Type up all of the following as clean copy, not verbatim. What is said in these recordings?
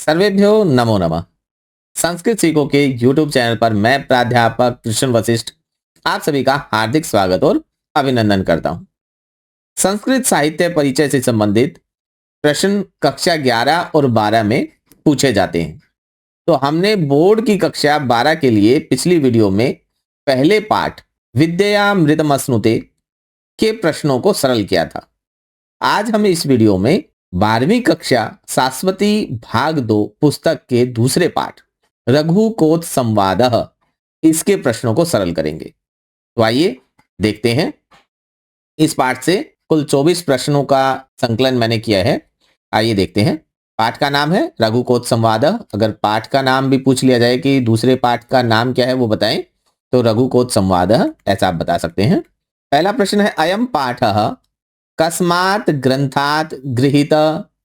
सर्वेभ्यो नमो नमः। संस्कृत सीखो के YouTube चैनल पर मैं प्राध्यापक कृष्ण वशिष्ठ आप सभी का हार्दिक स्वागत और अभिनंदन करता हूं। संस्कृत साहित्य परिचय से संबंधित प्रश्न कक्षा 11 और 12 में पूछे जाते हैं। तो हमने बोर्ड की कक्षा 12 के लिए पिछली वीडियो में पहले पाठ विद्यामृतमश्नुते के प्रश्नों को सरल किया था। आज हम इस वीडियो में 12वीं कक्षा शाश्वती भाग 2 पुस्तक के दूसरे पाठ रघुकोट संवादः इसके प्रश्नों को सरल करेंगे। तो आइए देखते हैं। इस पाठ से कुल 24 प्रश्नों का संकलन मैंने किया है। आइए देखते हैं। पाठ का नाम है रघुकोट संवादः। अगर पाठ का नाम भी पूछ लिया जाए कि दूसरे पाठ का नाम क्या है वो बताएं तो रघुकोट संवादः ऐसा आप बता सकते हैं। पहला प्रश्न है अयम पाठः कस्मात् ग्रंथात् गृहीत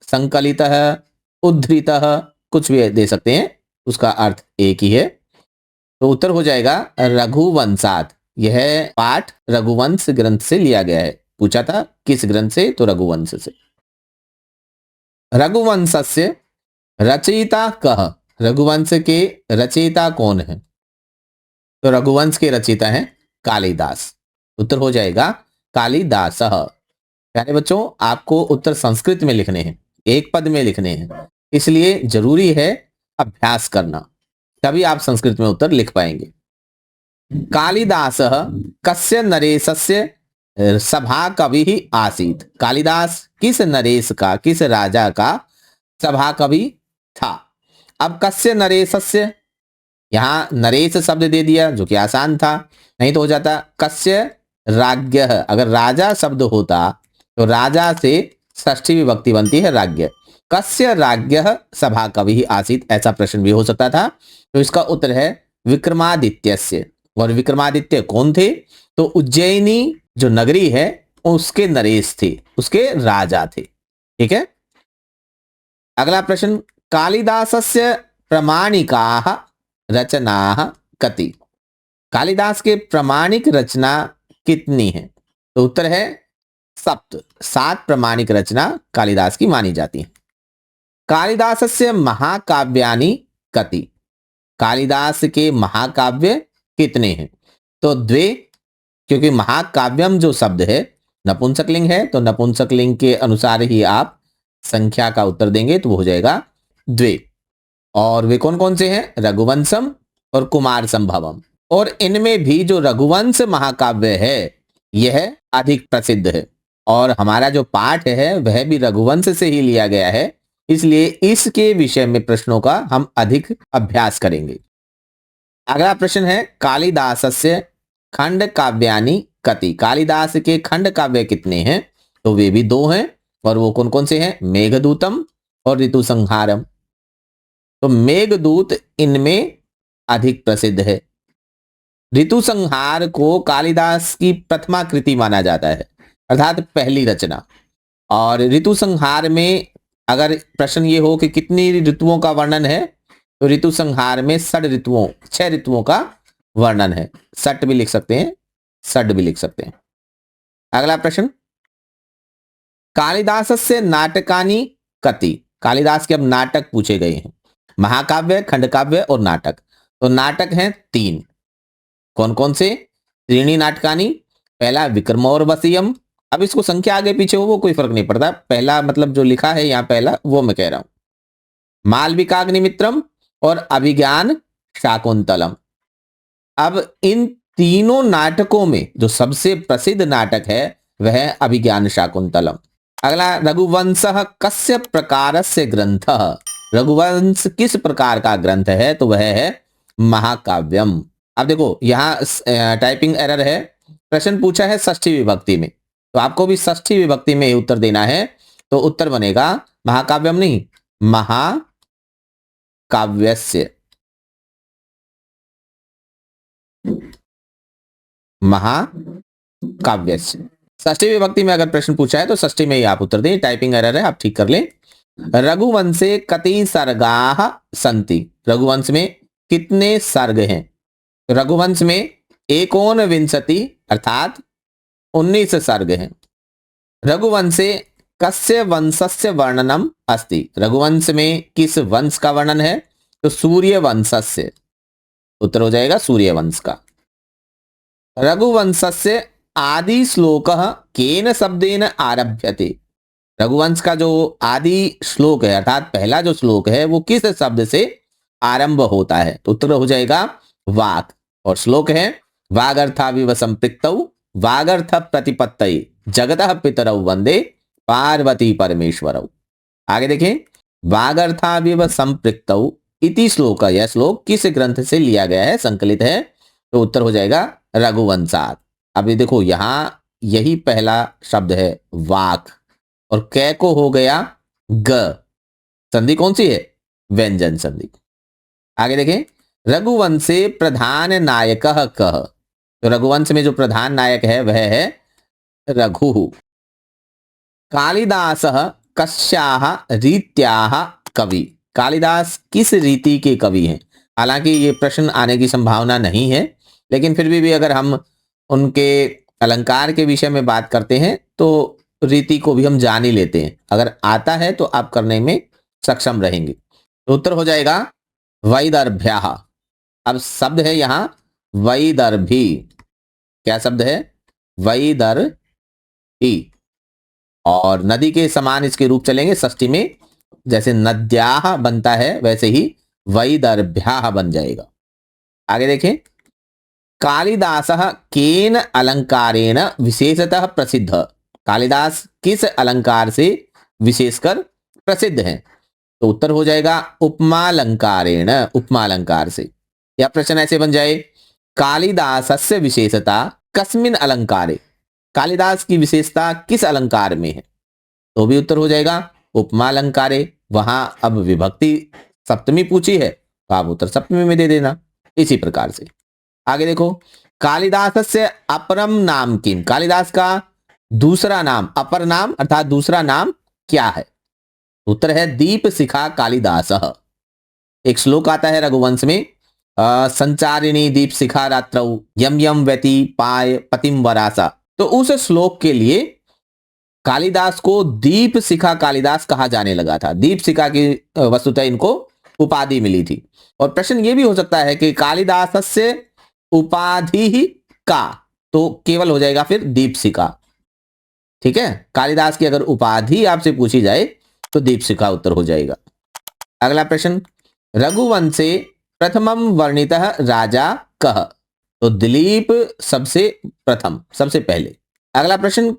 संकलितः उद्धृतः, कुछ भी दे सकते हैं, उसका अर्थ एक ही है। तो उत्तर हो जाएगा रघुवंशात्। यह पाठ रघुवंश ग्रंथ से लिया गया है। पूछा था किस ग्रंथ से, तो रघुवंश से। रघुवंशस्य रचयिता कः, रघुवंश के रचयिता कौन है? तो रघुवंश के रचयिता हैं कालिदास। उत्तर हो जाएगा कालिदासः। प्यारे बच्चों, आपको उत्तर संस्कृत में लिखने हैं, एक पद में लिखने हैं, इसलिए जरूरी है अभ्यास करना, तभी आप संस्कृत में उत्तर लिख पाएंगे। कालिदासः कस्य नरेशस्य सभा कवि ही आसीत। कालिदास किस नरेश का, किस राजा का सभा कवि था? अब कस्य नरेशस्य, यहां नरेश शब्द दे दिया जो कि आसान था, नहीं तो हो जाता कस्य राज्ञः। अगर राजा शब्द होता तो राजा से षष्ठी विभक्ति बनती है राज्ञ। कस्य राज्ञः सभा कवि आसीत, ऐसा प्रश्न भी हो सकता था। तो इसका उत्तर है विक्रमादित्यस्य। और विक्रमादित्य कौन थे? तो उज्जैनी जो नगरी है उसके नरेश थे, उसके राजा थे। ठीक है। अगला प्रश्न कालिदासस्य प्रमाणिकाः रचनाः कति। कालिदास के प्रमाणिक रचना कितनी है? तो उत्तर है सप्त। 7 प्रमाणिक रचना कालिदास की मानी जाती है। कालिदासस्य महाकाव्यानि कति। कालिदास के महाकाव्य कितने हैं? तो द्वे, क्योंकि महाकाव्यम जो शब्द है नपुंसकलिंग है, तो नपुंसकलिंग के अनुसार ही आप संख्या का उत्तर देंगे, तो वो हो जाएगा द्वे। और वे कौन कौन से हैं? रघुवंशम और कुमार संभवम। और इनमें भी जो रघुवंश महाकाव्य है यह अधिक प्रसिद्ध है, और हमारा जो पाठ है वह भी रघुवंश से ही लिया गया है, इसलिए इसके विषय में प्रश्नों का हम अधिक अभ्यास करेंगे। अगला प्रश्न है कालिदासस्य खंड काव्यानि कति। कालिदास के खंड काव्य कितने हैं? तो वे भी 2 हैं, और वो कौन कौन से हैं? मेघदूतम और ऋतुसंहारम। तो मेघदूत इनमें अधिक प्रसिद्ध है। ऋतुसंहार को कालिदास की प्रथमा कृति माना जाता है, अर्थात पहली रचना। और ऋतुसंहार में अगर प्रश्न ये हो कि कितनी ऋतुओं का वर्णन है, तो ऋतुसंहार में 6 ऋतुओं का वर्णन है। सट भी लिख सकते हैं, सड भी लिख सकते हैं। अगला प्रश्न कालिदासस्य नाटकानि कति। कालिदास के अब नाटक पूछे गए हैं, महाकाव्य, खंडकाव्य और नाटक। तो नाटक हैं 3। कौन कौन से? त्रीणी नाटकानि। पहला विक्रमोर्वशीयम। अब इसको संख्या आगे पीछे हो वो कोई फर्क नहीं पड़ता, पहला मतलब जो लिखा है यहाँ पहला वो मैं कह रहा हूं। मालविकाग्निमित्रम और अभिज्ञान शाकुंतलम। अब इन तीनों नाटकों में जो सबसे प्रसिद्ध नाटक है वह अभिज्ञान शाकुंतलम। अगला रघुवंशः कस्य प्रकारस्य ग्रंथः। रघुवंश किस प्रकार का ग्रंथ है? तो वह है महाकाव्यम। अब देखो यहाँ टाइपिंग एरर है, प्रश्न पूछा है षष्ठी विभक्ति में, तो आपको भी षष्ठी विभक्ति में उत्तर देना है। तो उत्तर बनेगा महाकाव्यम नहीं, महाकाव्यस्य। महाकाव्यस्य षष्ठी विभक्ति में अगर प्रश्न पूछा है तो षष्ठी में ही आप उत्तर दें। टाइपिंग एरर है, आप ठीक कर लें। रघुवंशे कति सर्गाः सन्ति। रघुवंश में कितने सर्ग हैं? रघुवंश में 19 अर्थात 19 सर्ग हैं। रघुवंशे कस्य वंशस्य वर्णनम अस्ति, रघुवंश में किस वंश का वर्णन है? तो सूर्य वंशस्य, उत्तर हो जाएगा सूर्य वंश का। रघुवंशस्य आदि श्लोक केन शब्देन आरभ्यते, रघुवंश का जो आदि श्लोक है अर्थात पहला जो श्लोक है वो किस शब्द से आरंभ होता है? तो उत्तर हो जाएगा वाक, और श्लोक है वागर्थाविव संपृक्तौ वागर्थ प्रतिपत्तये जगतः पितरौ वंदे पार्वती परमेश्वरौ। आगे देखें, वागर्थाविव संपृक्तौ इति श्लोक, यह श्लोक किस ग्रंथ से लिया गया है, संकलित है? तो उत्तर हो जाएगा रघुवंशात। अभी देखो यहां यही पहला शब्द है वाक, और कै को हो गया ग, संधि कौन सी है? व्यंजन संधि। आगे देखें, रघुवंशे प्रधान नायक कह, तो रघुवंश में जो प्रधान नायक है वह है रघु। कालिदास कस्याः रीत्याः कवि, कालिदास किस रीति के कवि हैं? हालांकि ये प्रश्न आने की संभावना नहीं है, लेकिन फिर भी अगर हम उनके अलंकार के विषय में बात करते हैं तो रीति को भी हम जान ही लेते हैं, अगर आता है तो आप करने में सक्षम रहेंगे। तो उत्तर हो जाएगा वैदर्भ्याः। अब शब्द है यहां वैदर्भी, क्या शब्द है? वैदर्भी, और नदी के समान इसके रूप चलेंगे षष्ठी में, जैसे नद्याः बनता है वैसे ही वैदर्भ्याः बन जाएगा। आगे देखें, कालिदासः केन अलंकारेण विशेषतः प्रसिद्ध, कालिदास किस अलंकार से विशेषकर प्रसिद्ध हैं? तो उत्तर हो जाएगा उपमालंकारेण, उपमालंकार से। यह प्रश्न ऐसे बन जाए, कालिदासस्य विशेषता कस्मिन अलंकारे, कालिदास की विशेषता किस अलंकार में है? तो भी उत्तर हो जाएगा उपमालंकारे। वहां अब विभक्ति सप्तमी पूछी है तो आप उत्तर सप्तमी में दे देना, इसी प्रकार से। आगे देखो, कालिदासस्य अपरम नाम किम, कालिदास का दूसरा नाम, अपर नाम अर्थात दूसरा नाम क्या है? उत्तर है दीप शिखा कालिदास। एक श्लोक आता है रघुवंश में, संचारिणी दीप शिखा रात्रौ यम यम व्यति पाय पतिम वरासा, तो उस श्लोक के लिए कालिदास को दीप शिखा कालिदास कहा जाने लगा था। दीप शिखा की वस्तुतः इनको उपाधि मिली थी। और प्रश्न ये भी हो सकता है कि कालिदास से उपाधि ही का, तो केवल हो जाएगा फिर दीपशिखा। ठीक है, कालिदास की अगर उपाधि आपसे पूछी जाए तो दीपशिखा उत्तर हो जाएगा। अगला प्रश्न, रघुवंशे प्रथमम वर्णितः राजा कह, तो दिलीप सबसे प्रथम, सबसे पहले। अगला प्रश्न,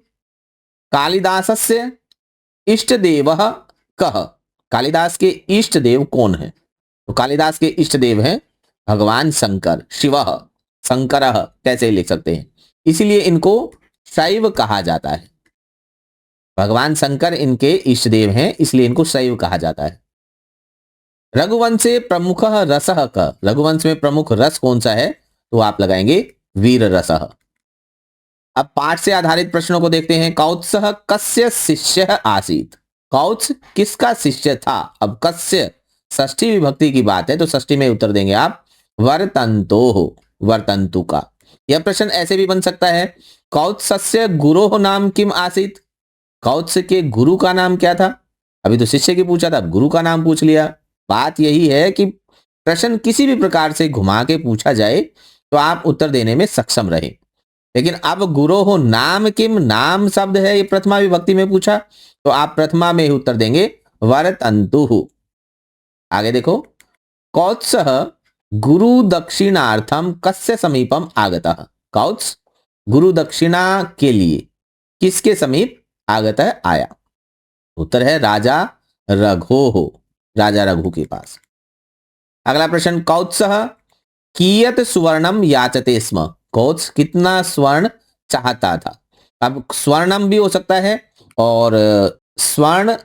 कालिदासस्य इष्ट देव कह, कालिदास के इष्ट देव कौन है? तो कालिदास के इष्ट देव हैं भगवान शंकर, शिव शंकर, कैसे लिख सकते हैं, इसीलिए इनको शैव कहा जाता है। भगवान शंकर इनके इष्ट देव हैं, इसलिए इनको शैव कहा जाता है। रघुवंशे प्रमुख रस क, रघुवंश में प्रमुख रस कौन सा है? तो आप लगाएंगे वीर रस। अब पाठ से आधारित प्रश्नों को देखते हैं। कौत्सः कस्य शिष्य आसीत, कौत्स किसका शिष्य था? अब कस्य षष्ठी विभक्ति की बात है तो षष्ठी में उत्तर देंगे आप वर्तंतो, वर्तंतु का। यह प्रश्न ऐसे भी बन सकता है, कौत्सस्य गुरोः नाम किम आसीत, कौत्स के गुरु का नाम क्या था? अभी तो शिष्य की पूछा था, अब गुरु का नाम पूछ लिया। बात यही है कि प्रश्न किसी भी प्रकार से घुमा के पूछा जाए तो आप उत्तर देने में सक्षम रहे। लेकिन अब गुरोः नाम किम, नाम शब्द है, ये प्रथमा विभक्ति में पूछा तो आप प्रथमा में ही उत्तर देंगे वर्तन्तुः। आगे देखो, कौत्सः गुरु दक्षिणार्थम कस्य समीपम आगतः, कौत्स गुरु दक्षिणा के लिए किसके समीप आगतः आया? उत्तर है राजा रघोः, राजा रघु के पास। अगला प्रश्न, कौत्सः कियत सुवर्णम याचते स्म, कौत्स कितना स्वर्ण चाहता था? अब स्वर्णम भी हो सकता है और स्वर्ण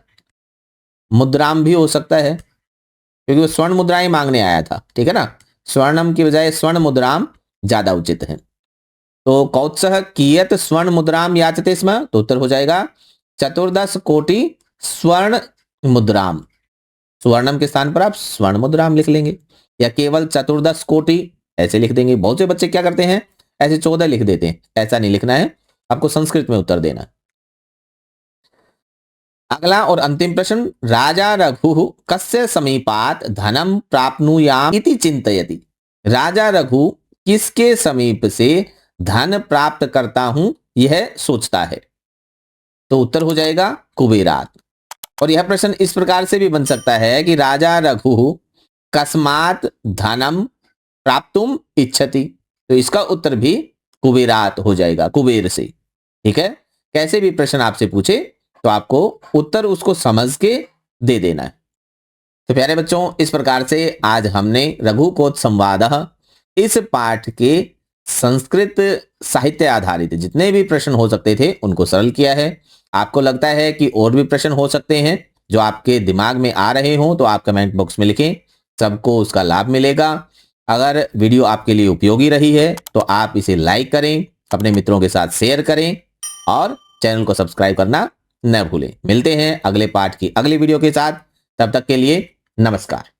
मुद्राम भी हो सकता है, क्योंकि वो स्वर्ण मुद्राएं मांगने आया था। ठीक है ना, स्वर्णम की बजाय स्वर्ण मुद्राम ज्यादा उचित है। तो कौत्सः कियत स्वर्ण मुद्राम याचते स्म, तो उत्तर हो जाएगा 14 कोटि स्वर्ण मुद्राम। स्वर्णम के स्थान पर आप स्वर्ण मुद्राम लिख लेंगे, या केवल 14 कोटि ऐसे लिख देंगे। बहुत से बच्चे क्या करते हैं, ऐसे 14 लिख देते हैं, ऐसा नहीं लिखना है, आपको संस्कृत में उत्तर देना। अगला और अंतिम प्रश्न, राजा रघु कस्य समीपात धनम प्राप्नुयाम इति चिंतयति। राजा रघु किसके समीप से धन प्राप्त करता हूं यह सोचता है। तो उत्तर हो जाएगा कुबेरात। और यह प्रश्न इस प्रकार से भी बन सकता है कि राजा रघु कस्मात धनम प्राप्तुम इच्छति। तो इसका उत्तर भी कुबेरात हो जाएगा, कुबेर से। ठीक है, कैसे भी प्रश्न आपसे पूछे तो आपको उत्तर उसको समझ के दे देना है। तो प्यारे बच्चों, इस प्रकार से आज हमने रघुकोट संवादः इस पाठ के संस्कृत साहित्य आधारित जितने भी प्रश्न हो सकते थे उनको सरल किया है। आपको लगता है कि और भी प्रश्न हो सकते हैं जो आपके दिमाग में आ रहे हों तो आप कमेंट बॉक्स में लिखें, सबको उसका लाभ मिलेगा। अगर वीडियो आपके लिए उपयोगी रही है तो आप इसे लाइक करें, अपने मित्रों के साथ शेयर करें और चैनल को सब्सक्राइब करना न भूलें। मिलते हैं अगले पाठ की अगली वीडियो के साथ, तब तक के लिए नमस्कार।